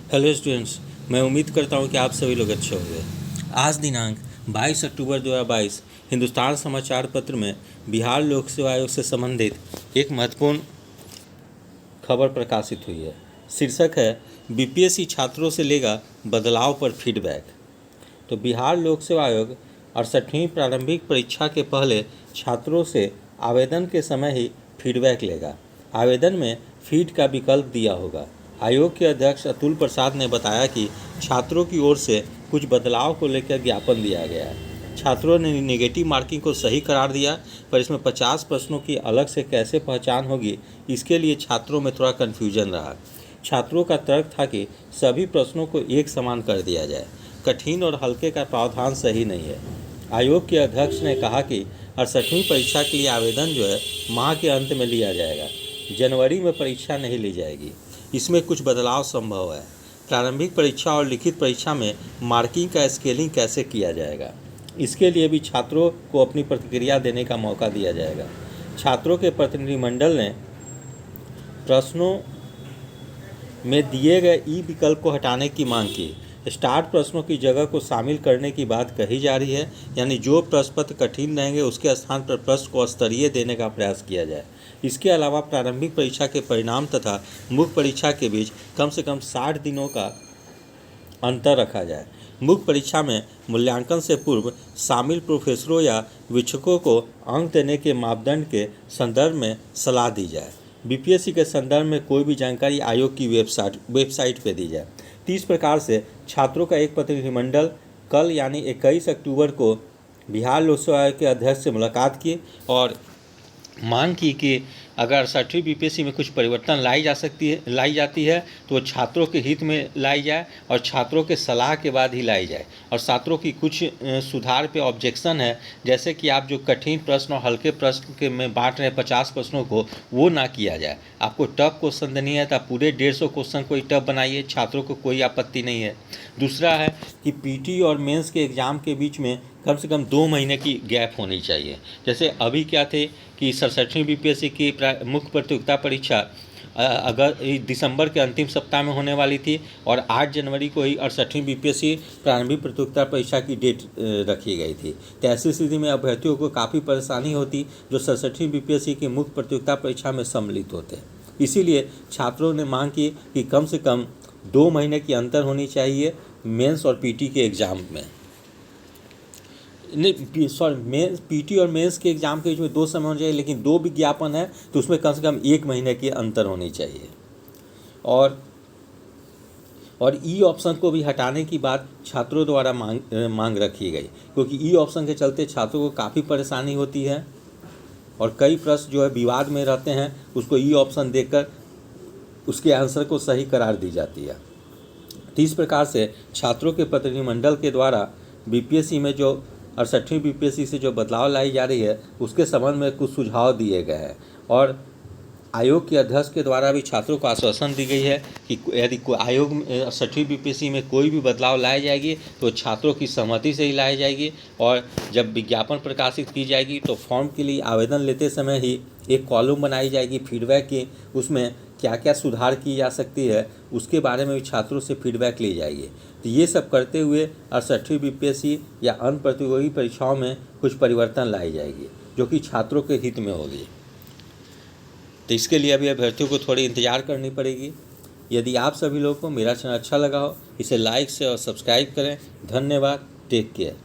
Hello students, मैं उम्मीद करता हूं कि आप सभी लोग अच्छे होंगे। आज दिनांक 22 अक्टूबर 2022 हिंदुस्तान समाचार पत्र में बिहार लोक सेवा आयोग से संबंधित एक महत्वपूर्ण खबर प्रकाशित हुई है। शीर्षक है बीपीएससी छात्रों से लेगा बदलाव पर फीडबैक। तो बिहार लोक सेवा आयोग 68वीं प्रारंभिक परीक्षा के पहले छात्रों से आवेदन के समय ही फीडबैक लेगा। आवेदन में फीड का विकल्प दिया होगा। आयोग के अध्यक्ष अतुल प्रसाद ने बताया कि छात्रों की ओर से कुछ बदलाव को लेकर ज्ञापन दिया गया है। छात्रों ने नेगेटिव मार्किंग को सही करार दिया, पर इसमें 50 प्रश्नों की अलग से कैसे पहचान होगी, इसके लिए छात्रों में थोड़ा कन्फ्यूजन रहा। छात्रों का तर्क था कि सभी प्रश्नों को एक समान कर दिया जाए। कठिन और हल्के का प्रावधान सही नहीं है। आयोग के अध्यक्ष ने कहा कि 68वीं परीक्षा के लिए आवेदन जो है माह के अंत में लिया जाएगा। जनवरी में परीक्षा नहीं ली जाएगी। इसमें कुछ बदलाव संभव है। प्रारंभिक परीक्षा और लिखित परीक्षा में मार्किंग का स्केलिंग कैसे किया जाएगा, इसके लिए भी छात्रों को अपनी प्रतिक्रिया देने का मौका दिया जाएगा। छात्रों के प्रतिनिधिमंडल ने प्रश्नों में दिए गए ई विकल्प को हटाने की मांग की। स्टार्ट प्रश्नों की जगह को शामिल करने की बात कही जा रही है, यानी जो प्रश्न पत्र कठिन रहेंगे उसके स्थान पर प्रश्न को स्तरीय देने का प्रयास किया जाए। इसके अलावा प्रारंभिक परीक्षा के परिणाम तथा मुख्य परीक्षा के बीच कम से कम 60 दिनों का अंतर रखा जाए। मुख्य परीक्षा में मूल्यांकन से पूर्व शामिल प्रोफेसरों या शिक्षकों को अंक देने के मापदंड के संदर्भ में सलाह दी जाए। बीपीएससी के संदर्भ में कोई भी जानकारी आयोग की वेबसाइट पर दी जाए। तो इस प्रकार से छात्रों का एक प्रतिनिधिमंडल कल यानी 21 अक्टूबर को बिहार लोक सेवा आयोग के अध्यक्ष से मुलाकात की और मांग की कि अगर 68वीं बीपीएससी में कुछ परिवर्तन लाई जाती है तो वो छात्रों के हित में लाई जाए और छात्रों के सलाह के बाद ही लाई जाए। और छात्रों की कुछ सुधार पे ऑब्जेक्शन है, जैसे कि आप जो कठिन प्रश्न और हल्के प्रश्न के में बांट रहे हैं 50 प्रश्नों को, वो ना किया जाए। आपको टफ क्वेश्चन देनी है तो आप पूरे 150 क्वेश्चन को ही टफ बनाइए, छात्रों को कोई आपत्ति नहीं है। दूसरा है कि पीटी और मेंस के एग्ज़ाम के बीच में कम से कम 2 महीने की गैप होनी चाहिए। जैसे अभी क्या थे कि 67वीं बीपीएससी की मुख्य प्रतियोगिता परीक्षा दिसंबर के अंतिम सप्ताह में होने वाली थी और 8 जनवरी को ही 68वीं बीपीएससी प्रारंभिक प्रतियोगिता परीक्षा की डेट रखी गई थी। तो ऐसी स्थिति में अभ्यर्थियों को काफ़ी परेशानी होती जो 67वीं बीपीएससी की मुख्य प्रतियोगिता परीक्षा में सम्मिलित होते हैं। इसीलिए छात्रों ने मांग की कि कम से कम 2 महीने की अंतर होनी चाहिए मेंस और पीटी के एग्ज़ाम में। पीटी और मेंस के एग्ज़ाम के बीच में 2 समय होना चाहिए, लेकिन 2 विज्ञापन है तो उसमें कम से कम 1 महीने की अंतर होनी चाहिए। और ई ऑप्शन को भी हटाने की बात छात्रों द्वारा मांग रखी गई, क्योंकि ई ऑप्शन के चलते छात्रों को काफ़ी परेशानी होती है और कई प्रश्न जो है विवाद में रहते हैं, उसको ई ऑप्शन देकर उसके आंसर को सही करार दी जाती है। तो इस प्रकार से छात्रों के प्रतिनिधिमंडल के द्वारा बीपीएससी में जो 68वीं बीपीएससी से जो बदलाव लाई जा रही है उसके संबंध में कुछ सुझाव दिए गए हैं और आयोग के अध्यक्ष के द्वारा भी छात्रों को आश्वासन दी गई है कि यदि आयोग में 68वीं बीपीएससी में कोई भी बदलाव लाई जाएगी तो छात्रों की सहमति से ही लाई जाएगी। और जब विज्ञापन प्रकाशित की जाएगी तो फॉर्म के लिए आवेदन लेते समय ही एक कॉलम बनाई जाएगी फीडबैक की, उसमें क्या क्या सुधार की जा सकती है उसके बारे में भी छात्रों से फीडबैक ली जाएगी। तो ये सब करते हुए 68वीं बीपीएससी या अन्य प्रतियोगी परीक्षाओं में कुछ परिवर्तन लाई जाएगी जो कि छात्रों के हित में होगी। तो इसके लिए अभी अभ्यर्थियों को थोड़ी इंतज़ार करनी पड़ेगी। यदि आप सभी लोगों को मेरा चैनल अच्छा लगा हो, इसे लाइक से और सब्सक्राइब करें। धन्यवाद। Take care.